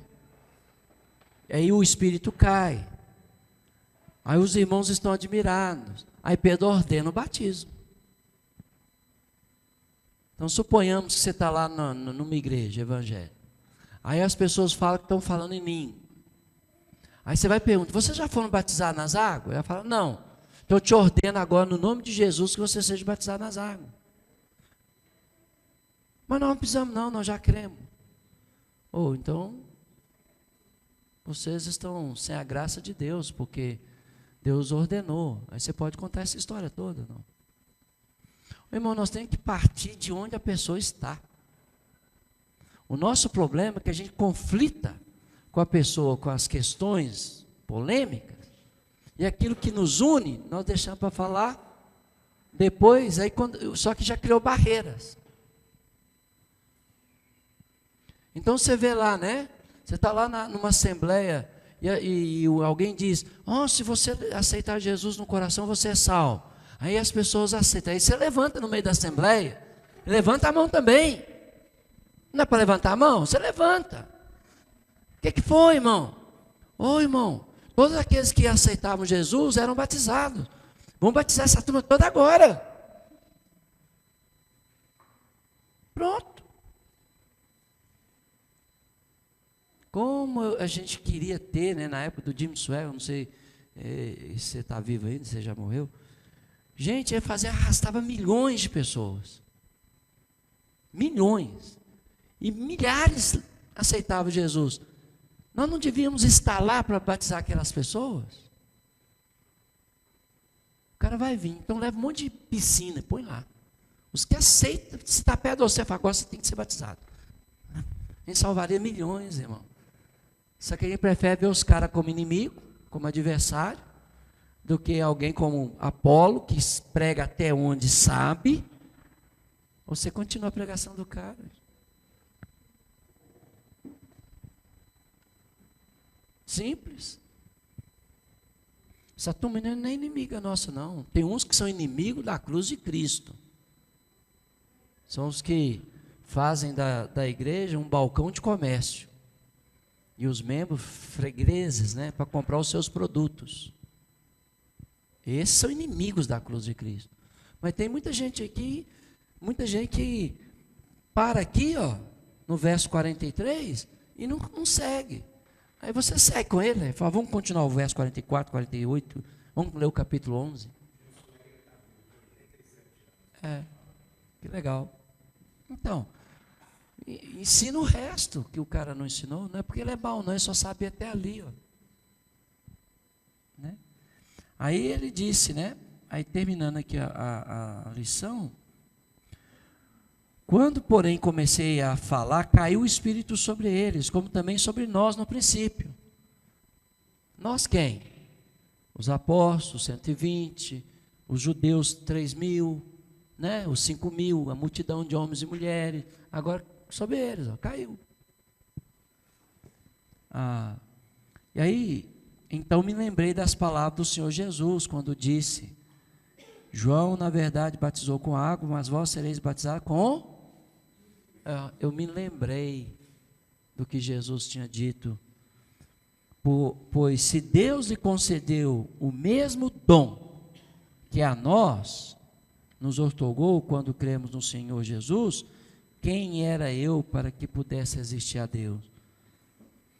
Aí o Espírito cai. Aí os irmãos estão admirados. Aí Pedro ordena o batismo. Então suponhamos que você está lá numa igreja evangélica. Aí as pessoas falam que estão falando em língua. Aí você vai perguntar: vocês já foram batizados nas águas? Ela fala: não. Então eu te ordeno agora no nome de Jesus que você seja batizado nas águas. Mas nós não precisamos não, nós já cremos. Então vocês estão sem a graça de Deus, porque Deus ordenou. Aí você pode contar essa história toda, não? Irmão, nós temos que partir de onde a pessoa está. O nosso problema é que a gente conflita com a pessoa, com as questões polêmicas, e aquilo que nos une, nós deixamos para falar depois, só que já criou barreiras. Então você vê lá, né? Você está lá numa assembleia, e alguém diz: se você aceitar Jesus no coração, você é salvo. Aí as pessoas aceitam. Aí você levanta no meio da assembleia, levanta a mão também. Não é para levantar a mão? Você levanta. O que foi, irmão? Irmão, Todos aqueles que aceitavam Jesus eram batizados. Vamos batizar essa turma toda agora. Pronto. Como a gente queria ter, né, na época do Jim Swell, não sei se você está vivo ainda, se você já morreu. Gente, arrastava milhões de pessoas. Milhões. E milhares aceitavam Jesus. Nós não devíamos estar lá para batizar aquelas pessoas? O cara vai vir, então leva um monte de piscina, põe lá. Os que aceitam, se está perto de você, fala, agora você tem que ser batizado. A gente salvaria milhões, irmão. Só que a gente prefere ver os caras como inimigo, como adversário, do que alguém como Apolo, que prega até onde sabe. Você continua a pregação do cara. Simples. Essa turma não é nem inimiga nossa, não. Tem uns que são inimigos da cruz de Cristo. São os que fazem da igreja um balcão de comércio. E os membros fregueses, né, para comprar os seus produtos. Esses são inimigos da cruz de Cristo. Mas tem muita gente aqui, muita gente que para aqui, ó, no verso 43, e não segue. Aí você segue com ele, né? Fala, vamos continuar o verso 44, 48, vamos ler o capítulo 11. Que legal. Então, ensina o resto que o cara não ensinou, não é porque ele é bom, não, ele só sabe até ali, ó. Né? Aí ele disse, né? Aí terminando aqui a lição, quando, porém, comecei a falar, caiu o Espírito sobre eles, como também sobre nós no princípio. Nós quem? Os apóstolos, 120, os judeus, 3.000, né? Os 5.000, a multidão de homens e mulheres. Agora, sobre eles, ó, caiu. E aí, então me lembrei das palavras do Senhor Jesus, quando disse, João, na verdade, batizou com água, mas vós sereis batizados com... Eu me lembrei do que Jesus tinha dito, pois se Deus lhe concedeu o mesmo dom que a nós, nos outorgou quando cremos no Senhor Jesus, quem era eu para que pudesse resistir a Deus?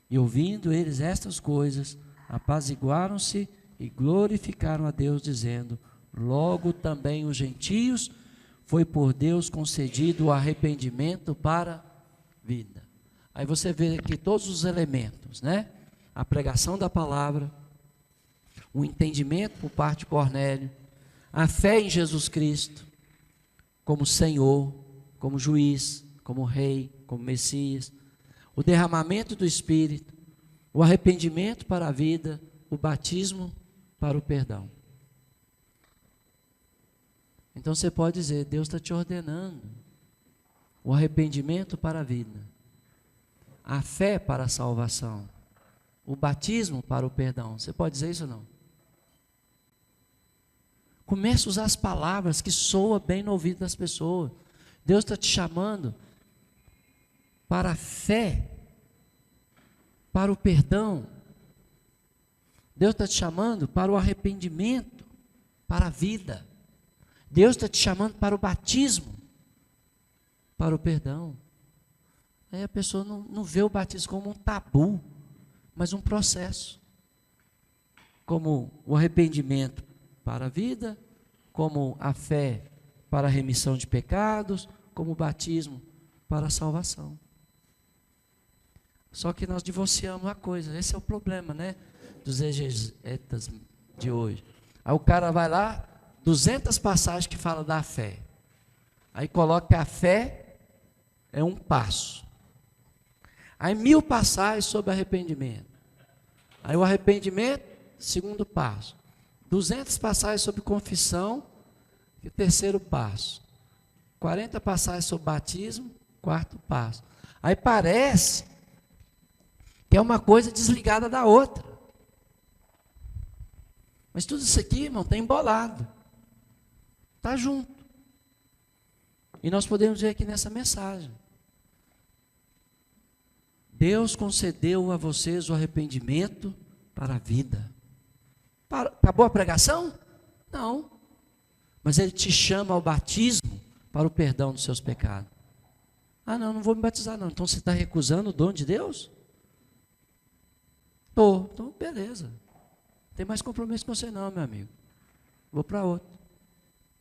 E ouvindo eles estas coisas, apaziguaram-se e glorificaram a Deus, dizendo, logo também os gentios foi por Deus concedido o arrependimento para a vida. Aí você vê aqui todos os elementos, né? A pregação da palavra, o entendimento por parte de Cornélio, a fé em Jesus Cristo, como Senhor, como juiz, como rei, como Messias, o derramamento do Espírito, o arrependimento para a vida, o batismo para o perdão. Então você pode dizer, Deus está te ordenando o arrependimento para a vida, a fé para a salvação, o batismo para o perdão. Você pode dizer isso ou não? Comece a usar as palavras que soam bem no ouvido das pessoas. Deus está te chamando para a fé, para o perdão. Deus está te chamando para o arrependimento, para a vida. Deus está te chamando para o batismo, para o perdão. Aí a pessoa não vê o batismo como um tabu, mas um processo. Como o arrependimento para a vida, como a fé para a remissão de pecados, como o batismo para a salvação. Só que nós divorciamos uma coisa, esse é o problema, né, dos exegetas de hoje. Aí o cara vai lá, 200 passagens que falam da fé. Aí coloca que a fé é um passo. Aí 1000 passagens sobre arrependimento. Aí o arrependimento, segundo passo. 200 passagens sobre confissão, que é o terceiro passo. 40 passagens sobre batismo, quarto passo. Aí parece que é uma coisa desligada da outra. Mas tudo isso aqui, irmão, está embolado. Está junto. E nós podemos ver aqui nessa mensagem. Deus concedeu a vocês o arrependimento para a vida. Acabou a pregação? Não. Mas ele te chama ao batismo para o perdão dos seus pecados. Ah, não vou me batizar não. Então você está recusando o dom de Deus? Estou. Então, beleza. Não tem mais compromisso com você não, meu amigo. Vou para outro.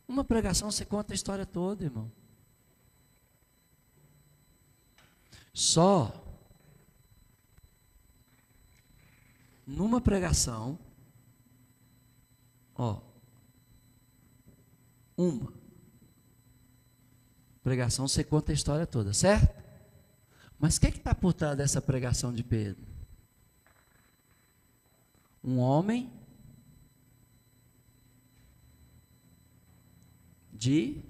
Uma pregação você conta a história toda, irmão. Só numa pregação, uma pregação você conta a história toda, certo? Mas o que está por trás dessa pregação de Pedro? Um homem de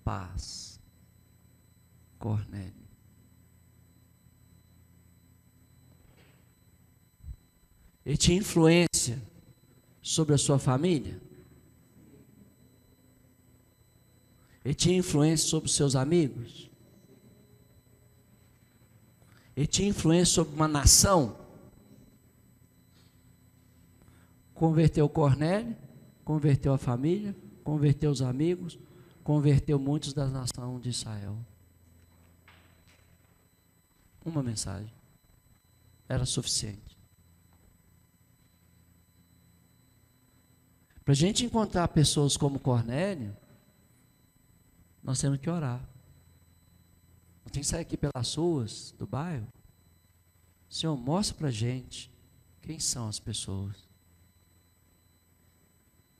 paz, Cornélio. Ele tinha influência sobre a sua família? Ele tinha influência sobre os seus amigos? Ele tinha influência sobre uma nação? Converteu Cornélio, converteu a família, converteu os amigos, converteu muitos da nação de Israel. Uma mensagem era suficiente. Para a gente encontrar pessoas como Cornélio, nós temos que orar. Nós temos que sair aqui pelas ruas do bairro. Senhor, mostra para a gente quem são as pessoas.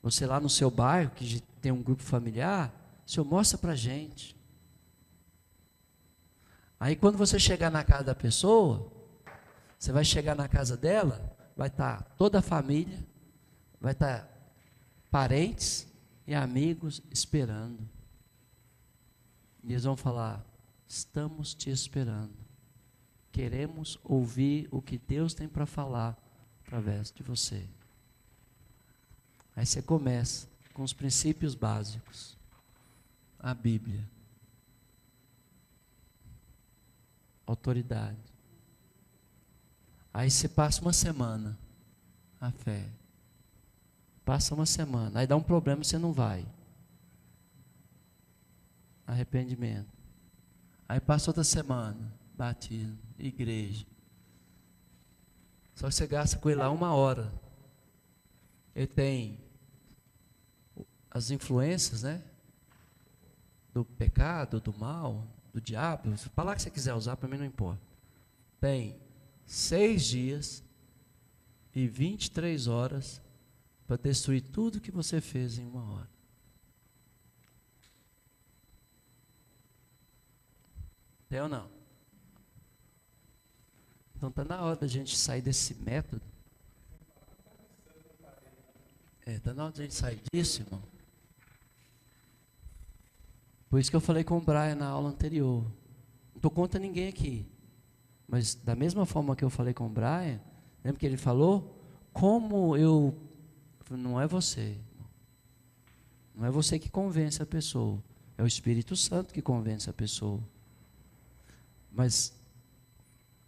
Você lá no seu bairro, que tem um grupo familiar, Senhor, mostra para a gente. Aí quando você chegar na casa da pessoa, você vai chegar na casa dela, vai estar toda a família, vai estar parentes e amigos esperando. E eles vão falar: estamos te esperando. Queremos ouvir o que Deus tem para falar através de você. Aí você começa com os princípios básicos. A Bíblia. Autoridade. Aí você passa uma semana. A fé. Passa uma semana. Aí dá um problema e você não vai. Arrependimento. Aí passa outra semana. Batismo. Igreja. Só que você gasta com ele lá 1 hora. Ele tem as influências, né? Do pecado, do mal, do diabo. A palavra que você quiser usar, para mim não importa. Tem 6 dias e 23 horas para destruir tudo que você fez em 1 hora. Tem ou não? Então está na hora da gente sair desse método. Está na hora da gente sair disso, irmão. Por isso que eu falei com o Brian na aula anterior. Não estou contra ninguém aqui. Mas da mesma forma que eu falei com o Brian, lembra que ele falou? Como eu... Não é você. Não é você que convence a pessoa. É o Espírito Santo que convence a pessoa. Mas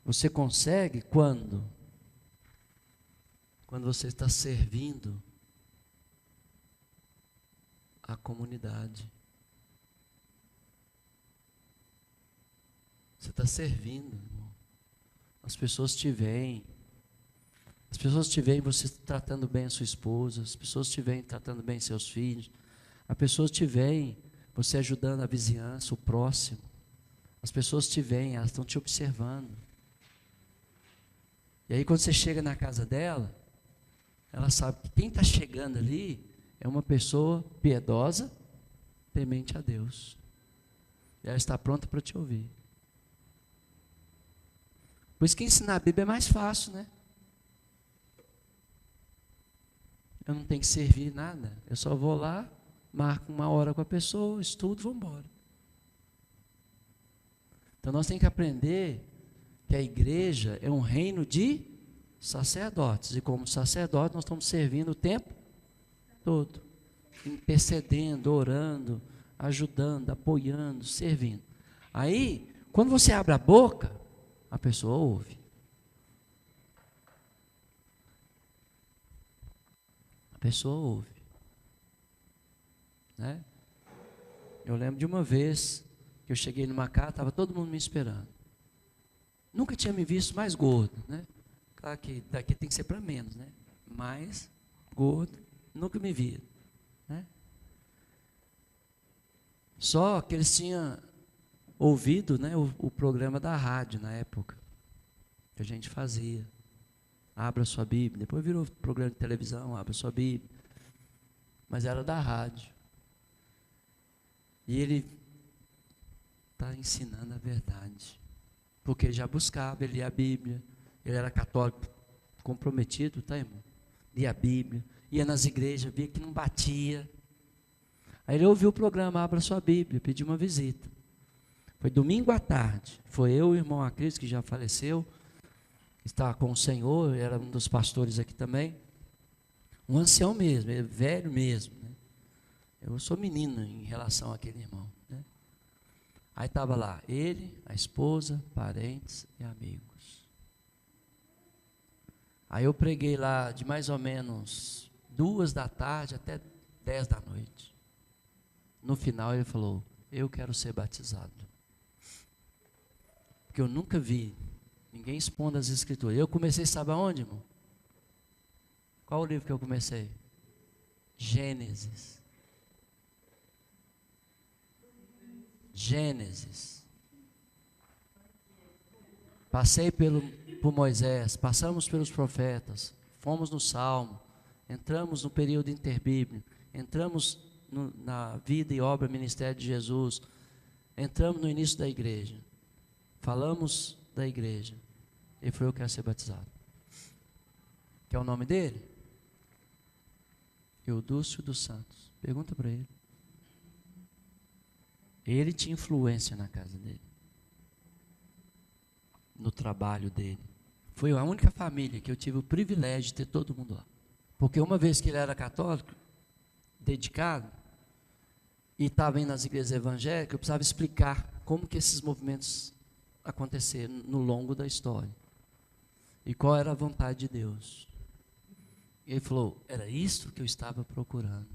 você consegue quando? Quando você está servindo a comunidade. Você está servindo, irmão. As pessoas te veem. As pessoas te veem você tratando bem a sua esposa. As pessoas te veem tratando bem seus filhos. As pessoas te veem você ajudando a vizinhança, o próximo. As pessoas te veem, elas estão te observando. E aí quando você chega na casa dela, ela sabe que quem está chegando ali é uma pessoa piedosa, temente a Deus. E ela está pronta para te ouvir. Por isso que ensinar a Bíblia é mais fácil, né? Eu não tenho que servir nada. Eu só vou lá, marco 1 hora com a pessoa, estudo, vou embora. Então nós temos que aprender que a igreja é um reino de sacerdotes. E como sacerdotes nós estamos servindo o tempo todo. Intercedendo, orando, ajudando, apoiando, servindo. Aí, quando você abre a boca, a pessoa ouve. pessoa ouve. Né? Eu lembro de uma vez que eu cheguei numa casa, estava todo mundo me esperando. Nunca tinha me visto mais gordo, né? Claro que daqui tem que ser para menos, né? Mais gordo, nunca me via, né? Só que eles tinham ouvido, né, o programa da rádio na época, que a gente fazia. Abra sua Bíblia, depois virou programa de televisão, abra sua Bíblia. Mas era da rádio. E ele está ensinando a verdade. Porque ele já buscava, ele lia a Bíblia. Ele era católico comprometido, tá, irmão? Lia a Bíblia, ia nas igrejas, via que não batia. Aí ele ouviu o programa, abra sua Bíblia, pediu uma visita. Foi domingo à tarde. Foi eu e o irmão Acris, que já faleceu, estava com o Senhor, era um dos pastores aqui também. Um ancião mesmo, velho mesmo. Né? Eu sou menino em relação àquele irmão. Né? Aí estava lá, ele, a esposa, parentes e amigos. Aí eu preguei lá de mais ou menos 2 da tarde até 10 da noite. No final ele falou, eu quero ser batizado. Porque eu nunca vi ninguém expondo as escrituras. Eu comecei, sabe aonde, irmão? Qual o livro que eu comecei? Gênesis. Gênesis. Passei por Moisés, passamos pelos profetas, fomos no Salmo, entramos no período interbíblico, entramos na vida e obra, ministério de Jesus, entramos no início da igreja, falamos da igreja. Ele falou, eu quero ser batizado. Quer o nome dele? Eudúcio dos Santos. Pergunta para ele. Ele tinha influência na casa dele, no trabalho dele. Foi a única família que eu tive o privilégio de ter todo mundo lá. Porque uma vez que ele era católico, dedicado, e estava indo nas igrejas evangélicas, eu precisava explicar como que esses movimentos aconteceram no longo da história. E qual era a vontade de Deus. E ele falou, era isso que eu estava procurando.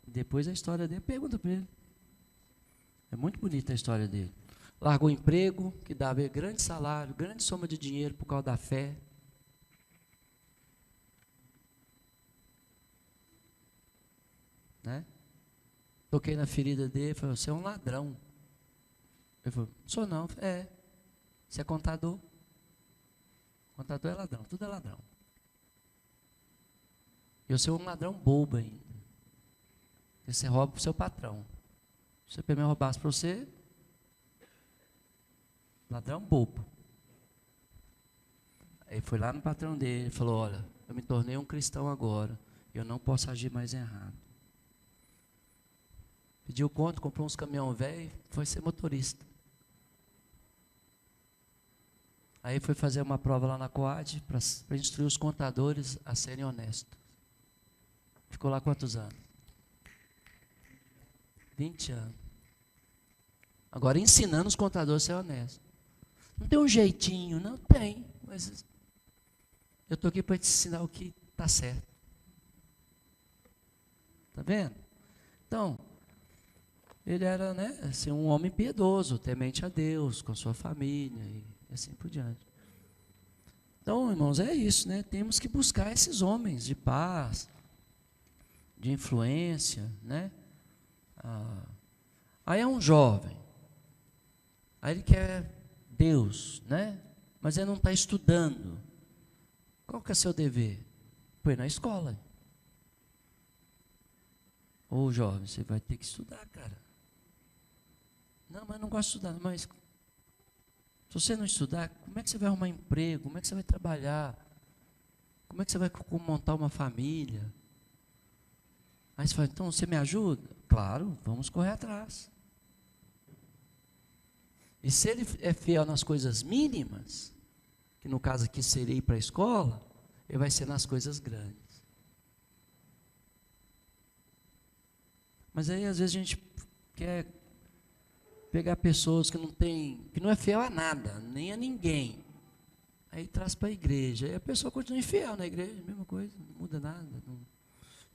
Depois a história dele, pergunta para ele. É muito bonita a história dele. Largou o emprego, que dava grande salário, grande soma de dinheiro por causa da fé. Né? Toquei na ferida dele, falei, você é um ladrão. Ele falou, sou não. É. Você é contador. Contador é ladrão, tudo é ladrão. Eu sou um ladrão bobo ainda. Você rouba para o seu patrão. Se eu primeiro roubasse para você, ladrão bobo. Aí foi lá no patrão dele e falou, olha, eu me tornei um cristão agora, eu não posso agir mais errado. Pediu conta, comprou uns caminhão velho, foi ser motorista. Aí foi fazer uma prova lá na Coad para instruir os contadores a serem honestos. Ficou lá quantos anos? 20 anos. Agora ensinando os contadores a ser honestos. Não tem um jeitinho, não tem. Mas eu estou aqui para te ensinar o que está certo. Está vendo? Então, ele era, né, assim, um homem piedoso, temente a Deus, com a sua família e assim por diante. Então, irmãos, é isso, né? Temos que buscar esses homens de paz, de influência, né? Aí é um jovem, aí ele quer Deus, né? Mas ele não está estudando. Qual que é seu dever? Põe na escola. Ô jovem, você vai ter que estudar, cara. Não, mas não gosto de estudar. Mas se você não estudar, como é que você vai arrumar emprego? Como é que você vai trabalhar? Como é que você vai montar uma família? Aí você fala, então você me ajuda? Claro, vamos correr atrás. E se ele é fiel nas coisas mínimas, que no caso aqui seria ir para a escola, ele vai ser nas coisas grandes. Mas aí às vezes a gente quer pegar pessoas que não é fiel a nada, nem a ninguém. Aí traz para a igreja. Aí a pessoa continua infiel na igreja, mesma coisa, não muda nada.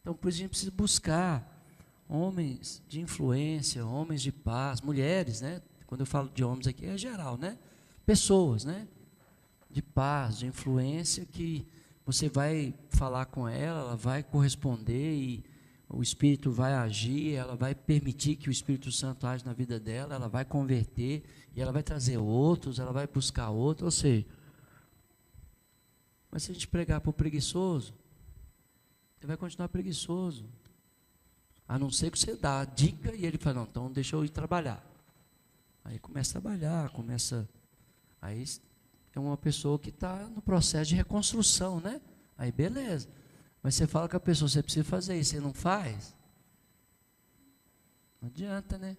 Então, por isso a gente precisa buscar homens de influência, homens de paz, mulheres, né? Quando eu falo de homens aqui, é geral, né? Pessoas, né? De paz, de influência, que você vai falar com ela vai corresponder e o Espírito vai agir, ela vai permitir que o Espírito Santo age na vida dela, ela vai converter e ela vai trazer outros, ela vai buscar outros, ou seja, mas se a gente pregar para o preguiçoso, ele vai continuar preguiçoso. A não ser que você dá a dica e ele fala, não, então deixa eu ir trabalhar. Aí começa a trabalhar, aí é uma pessoa que está no processo de reconstrução, né? Aí beleza. Mas você fala com a pessoa, você precisa fazer isso, você não faz? Não adianta, né?